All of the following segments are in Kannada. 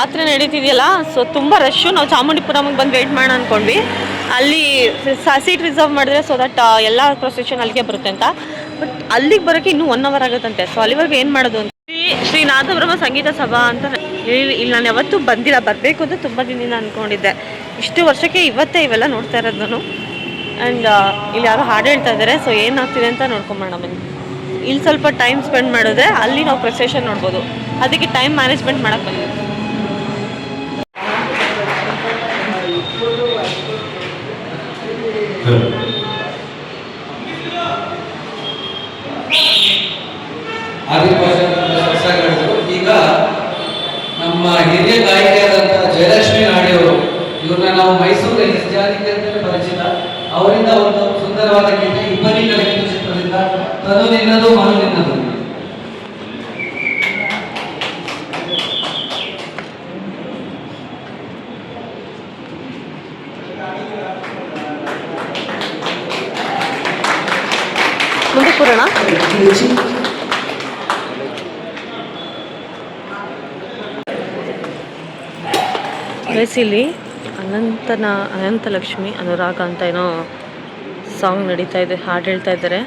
ಜಾತ್ರೆ ನಡೀತಿದೆಯಲ್ಲ, ಸೊ ತುಂಬ ರಶ್ಶು. ನಾವು ಚಾಮುಂಡಿಪುರಮಿಗೆ ಬಂದು ವೆಯ್ಟ್ ಮಾಡೋಣ ಅಂದ್ಕೊಂಡ್ವಿ. ಅಲ್ಲಿ ಸೀಟ್ ರಿಸರ್ವ್ ಮಾಡಿದ್ರೆ ಸೊ ದಟ್ ಎಲ್ಲ ಪ್ರೊಸೆಷನ್ ಅಲ್ಲಿಗೆ ಬರುತ್ತೆ ಅಂತ. ಬಟ್ ಅಲ್ಲಿಗೆ ಬರೋಕ್ಕೆ ಇನ್ನೂ 1 ಅವರ್ ಆಗುತ್ತಂತೆ. ಸೊ ಅಲ್ಲಿವರೆಗೂ ಏನು ಮಾಡೋದು ಅಂತ ಶ್ರೀ ನಾಥಬ್ರಹ್ಮ ಸಂಗೀತ ಸಭಾ ಅಂತ ಇಲ್ಲಿ ನಾನು ಯಾವತ್ತೂ ಬಂದಿಲ್ಲ, ಬರಬೇಕು ಅಂತ ತುಂಬ ದಿನದಿಂದ ಅಂದ್ಕೊಂಡಿದ್ದೆ. ಇಷ್ಟು ವರ್ಷಕ್ಕೆ ಇವತ್ತೇ ಇವೆಲ್ಲ ನೋಡ್ತಾ ಇರೋದು ನಾನು. ಆ್ಯಂಡ್ ಇಲ್ಲಿ ಯಾರೋ ಹಾಡು ಹೇಳ್ತಾ ಇದ್ದಾರೆ. ಸೊ ಏನಾಗ್ತಿದೆ ಅಂತ ನೋಡ್ಕೊಂಬೋಣ ಬನ್ನಿ. ಇಲ್ಲಿ ಸ್ವಲ್ಪ ಟೈಮ್ ಸ್ಪೆಂಡ್ ಮಾಡಿದ್ರೆ ಅಲ್ಲಿ ನಾವು ಪ್ರೊಸೆಷನ್ ನೋಡ್ಬೋದು. ಅದಕ್ಕೆ ಟೈಮ್ ಮ್ಯಾನೇಜ್ಮೆಂಟ್ ಮಾಡೋಕ್ಕೆ ಬಂದಿದೆ. ಈಗ ನಮ್ಮ ಹಿರಿಯ ಗಾಯಕಿಯಾದಂತಹ ಜಯಲಕ್ಷ್ಮಿ ನಾಡಿಯವರು, ಇವ್ರನ್ನ ನಾವು ಮೈಸೂರು ಜಾತಿಗೆ ಪರಿಚಿತ. ಅವರಿಂದ ಒಂದು ಸುಂದರವಾದ ಗೀತೆ ಇಬ್ಬನಿ ಕಲಿತು ಚಿತ್ರದಿಂದ ತನು ನಿನ್ನದು ಮನು ನಿನ್ನದು. ಮುಂದೆ ಕೂರೋಣ. ಇಲ್ಲಿ ಅನಂತಲಕ್ಷ್ಮಿ ಅನುರಾಗ ಅಂತ ಏನೋ ಸಾಂಗ್ ನಡೀತಾ ಇದೆ, ಹಾಡು ಹೇಳ್ತಾ ಇದ್ದಾರೆ.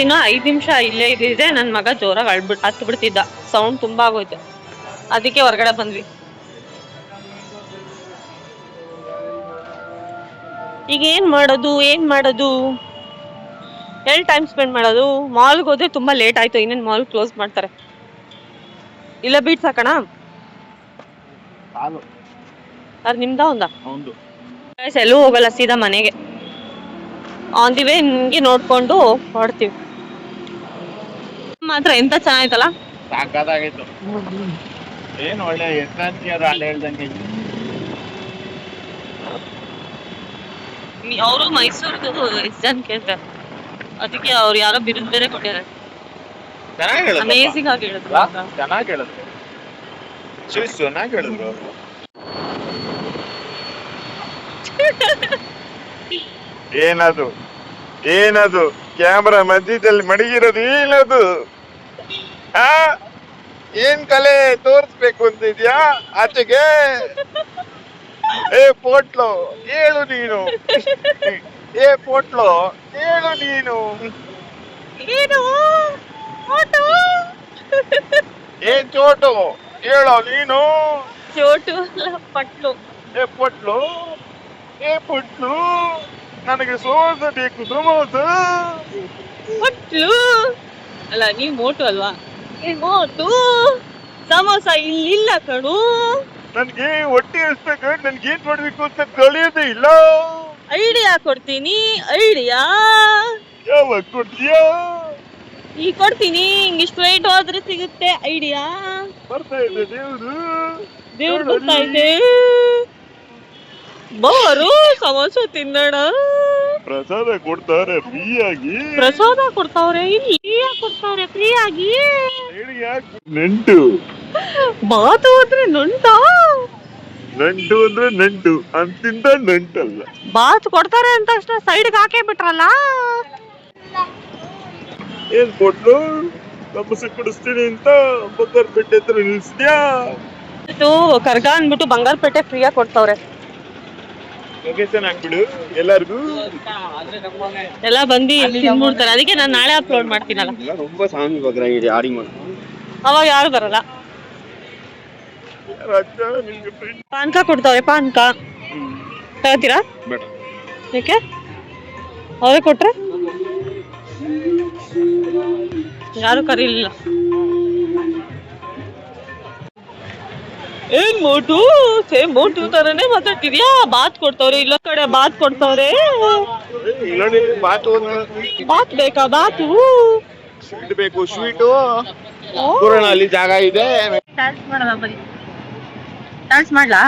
ಇನ್ನು 5 ನಿಮಿಷ ಇಲ್ಲೇ ಇದ್ದಿದ್ರೆ ನನ್ನ ಮಗ ಜೋರಾಗಿ ಹತ್ತು ಬಿಡ್ತಿದ್ದ. ಸೌಂಡ್ ತುಂಬಾ ಆಗೋಯ್ತು, ಅದಕ್ಕೆ ಹೊರಗಡೆ ಬಂದ್ವಿ. ಈಗ ಏನ್ ಮಾಡೋದು ಎಲ್ಲಿ ಟೈಮ್ ಸ್ಪೆಂಡ್ ಮಾಡೋದು? ಮಾಲ್ಗೆ ಹೋದ್ರೆ ತುಂಬಾ ಲೇಟ್ ಆಯ್ತು. ಇನ್ನೇನು ಮಾಲ್ ಕ್ಲೋಸ್ ಮಾಡ್ತಾರೆ. ಇಲ್ಲ ಬೀಟ್ಸ್ ಹಾಕೋಣ? ಅದು ನಿಮ್ದ ಒಂದ? ಎಲ್ಲೂ ಹೋಗಲ್ಲ, ಸೀದಾ ಮನೆಗೆ. ಆನ್ ದಿ ವೇ ನಿಮ್ಗೆ ನೋಡ್ಕೊಂಡು ಹೊಡ್ತೀವಿ. ಮಾತ್ರ ಎಂತ ಚೆನ್ನಾಯ್ತಲ್ಲ, ಸಾಕಾಗಿತ್ತು. ಏನ್ ಒಳ್ಳೆ ಎಷ್ಟಂತಿಯರು ಅಲ್ಲಿ ಹೇಳ್ದಂಗೆ. ಅವರು ಮೈಸೂರ್ದು ಎಷ್ಟು ಜನ ಕೇಳ್ತಾರೆ, ಅದಕ್ಕೆ ಅವ್ರು ಯಾರೋ ಬಿರುದು ಬೇರೆ ಕೊಟ್ಟಿದ್ದಾರೆ. ಅಮೇಜಿಂಗ್ ಆಗಿ ಹೇಳಿದ್ರು. ಚೆನ್ನಾಗಿ ಹೇಳಿದ್ರು, ಚೆನ್ನಾಗಿ ಹೇಳಿದ್ರು. ಏನದು ಕ್ಯಾಮ್ರಾ ಮಧ್ಯದಲ್ಲಿ ಮಡಗಿರೋದು? ಏನದು? ಏನ್ ಕಲೆ ತೋರಿಸ್ಬೇಕು ಅಂತಿದ್ಯಾ ಆಚೆಗೆ? ಪೋಟ್ಲು ಹೇಳು ನೀನು, ಪೋಟ್ಲು ಹೇಳು ನೀನು. ಚೋಟು ಹೇಳೋ ನೀನು. ಚೋಟು ಪಟ್ಲು. ಪೊಟ್ಲು ಪುಟ್ಲು, ನನಗೆ ಸೋಸ ಬೇಕು, ಸಮೋಸ. ಪಟ್ಲು ಅಲ್ಲ, ನೀವ್ ಮೋಟು ಅಲ್ವಾ? ಮೋಟು ಸಮೋಸ ಇಲ್ಲಿಲ್ಲ ಕಣು. ನನ್ಗೆ ಹೊಟ್ಟೆ ಹಸ್ದಾಗ ನನ್ಗೆ ಏನ್ ಮಾಡ್ಬೇಕು ಅಂತ ತಿಳಿಯೋದೇ ಇಲ್ಲ. ಐಡಿಯಾ ಕೊಡ್ತೀನಿ, ಐಡಿಯಾ ಯಾವಾಗ ಕೊಡ್ತೀಯಾ? ಈಗ ಕೊಡ್ತೀನಿ. ಹಿಂಗೆ ಸ್ಟ್ರೈಟ್ ಹೋದ್ರೆ ಸಿಗುತ್ತೆ ಐಡಿಯಾ. ಬರ್ತಾ ಇದೆ ದೇವ್ರು. ದೇವ್ರು ಬರ್ತಾ ಇದೆ. ಬಾರು ಸಮೋಸ ತಿನ್ನೋಣ. ಪ್ರಸಾದ ಕೊಡ್ತಾರೆ ಫ್ರೀಯಾಗಿ. ಪ್ರಸಾದ ಕೊಡ್ತಾವ್ರೆ, ಇಲ್ಲಿ ಕೊಡ್ತಾವ್ರೆ ಫ್ರೀಯಾಗಿ. ಹೇಳಿ ಯಾಕೆ ನಂಟು? ಬಾತು ಅಂದ್ರೆ ನೊಂಟ. ನಂಟು ಅಂದ್ರೆ ನಂಟು ಅಂತಿಂದ ನಂಟಲ್ಲ. ಬಾತ್ ಕೊಡ್ತಾರೆ ಅಂತ ತಕ್ಷಣ ಸೈಡ್ಗೆ ಹಾಕೇ ಬಿಟ್ರಲ್ಲ. ಏನ್ ಕೊಟ್ಲು? ತಪಸ್ಸೆ ಕೊಡಿಸ್ತೀನಿ ಅಂತ ಬಂಗಾರಪೇಟೆ ಹತ್ರ ನಿಲ್ಸಿದ್ಯಾ? ಇದು ಕರ್ಗ ಅಂದ್ಬಿಟ್ಟು ಬಂಗಾರಪೇಟೆ ಫ್ರೀಯಾಗಿ ಕೊಡ್ತಾವ್ರೆ. ಲೊಕೇಶನ್ ಹಾಕ್ಬಿಡು ಎಲ್ಲಾರ್ಗು. ಎಲ್ಲ ಬಂದು ತಿನ್ಬಿಡ್ತಾರೆ. ಅದಕ್ಕೆ ನಾನು ನಾಳೆ ಅಪ್ಲೋಡ್ ಮಾಡ್ತೀನಲ್ಲ, ரொம்ப சாமி பாக்குறாங்க ஆடி மாசம். ಅವಾಗ ಯಾರು ಬರಲ್ಲ. ಪಾನ್ಕ ಕೊಡ್ತಾವ್ರೆ, ಪಾನ್ಕ ತಗೋತೀರಾ? ಯಾಕೆ ಅವರೇ ಕೊಟ್ರೆ ಯಾರು ಕರೀಲಿಲ್ಲ. ಏನ್ ಮೋಟು ಸೇಮ್ ಮೋಟು ತರನೇ ಮಾತಾಡ್ತಿದ್ಯಾ? ಬಾತ್ ಕೊಡ್ತಾವ್ರೆ, ಇಲ್ಲ ಕಡೆ ಬಾತ್ ಕೊಡ್ತಾವ್ರೆ. ಬಾತ್ ಬೇಕಾ? ಬಾತು ಸ್ವೀಟ್ ಬೇಕು, ಸ್ವೀಟು ಪುರಾಣಲ್ಲಿ ಜಾಗ ಇದೆ. ಡ್ಯಾನ್ಸ್ ಮಾಡೋಣ, ಬನ್ನಿ ಡ್ಯಾನ್ಸ್ ಮಾಡ್ಲಾ?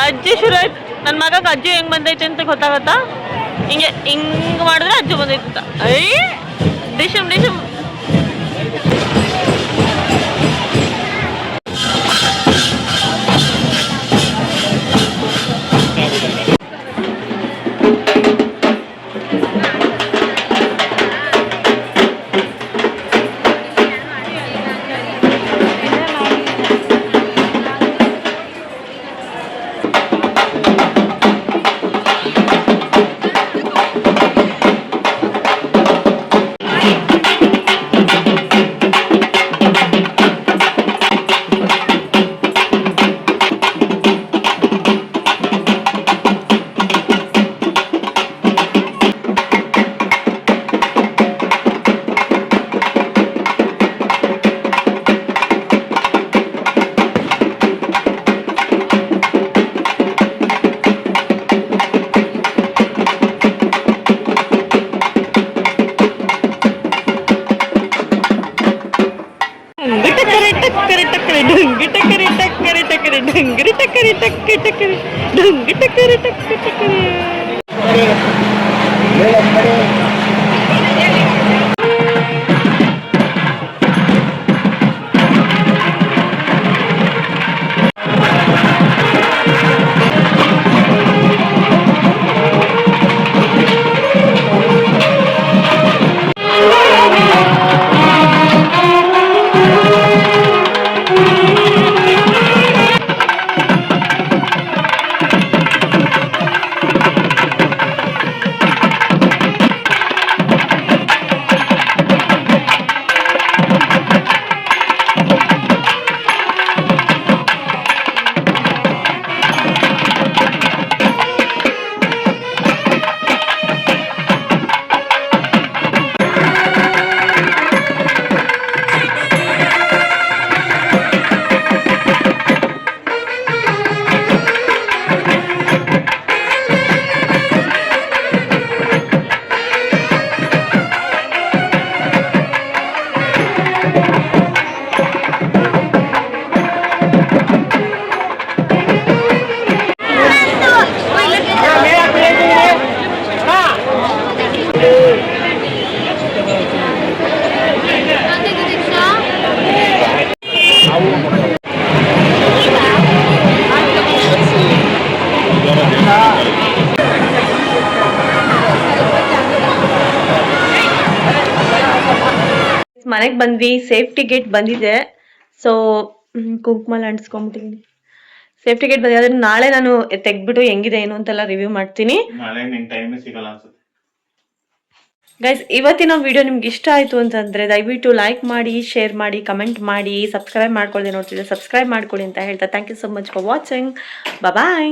ಅಜ್ಜಿ ಶುರು ಆಯ್ತು. ನನ್ನ ಮಗಕ್ಕೆ ಅಜ್ಜಿ ಹೆಂಗ್ ಬಂದೈತೆ ಅಂತ ಗೊತ್ತಾಗತ್ತಾ? ಹಿಂಗೆ ಮಾಡಿದ್ರೆ ಅಜ್ಜಿ ಬಂದೈತೆ ಅಂತ. ಐ ಡಿಶಮ್ ಡಿಶಮ್. ಡಂಗಿ ಟಕ್ಕರಿ ಟಕ್ಕರಿ ಟಕ್ಕರಿ ಡಂಗರಿ ಟಕ್ಕರಿ ಟಕ್ಕರಿ ಟಕ್ಕರಿ ಡಂಗಿ ಟಕ್ಕರಿ ಟಕ್ಕರಿ ಟಕ್ಕರಿ. ಮನೆಗೆ ಬಂದ್ವಿ, ಸೇಫ್ಟಿ ಗೇಟ್ ಬಂದಿದೆ. ಸೊ ಕುಂಕುಮ ಎಲ್ಲ ಅಂಟಿಸ್ಕೊಂಡ್ಬಿಟ್ಟಿದ್ದೀನಿ. ಸೇಫ್ಟಿ ಗೇಟ್ ಬಂದಿದೆ, ಅದನ್ನ ನಾಳೆ ನಾನು ತೆಗ್ದ್ಬಿಟ್ಟು ಹೆಂಗಿದೆ ಏನು ಅಂತೆಲ್ಲ ರಿವ್ಯೂ ಮಾಡ್ತೀನಿ. ಗೈಸ್, ಇವತ್ತಿನ ವಿಡಿಯೋ ನಿಮ್ಗೆ ಇಷ್ಟ ಆಯ್ತು ಅಂತಂದ್ರೆ ದಯವಿಟ್ಟು ಲೈಕ್ ಮಾಡಿ, ಶೇರ್ ಮಾಡಿ, ಕಮೆಂಟ್ ಮಾಡಿ, ಸಬ್ಸ್ಕ್ರೈಬ್ ಮಾಡ್ಕೊಳ್ಳಿ. ನೋಡ್ತಿದ್ದೆ ಸಬ್ಸ್ಕ್ರೈಬ್ ಮಾಡ್ಕೊಳ್ಳಿ ಅಂತ ಹೇಳ್ತಾ thank you so much for watching. Bye.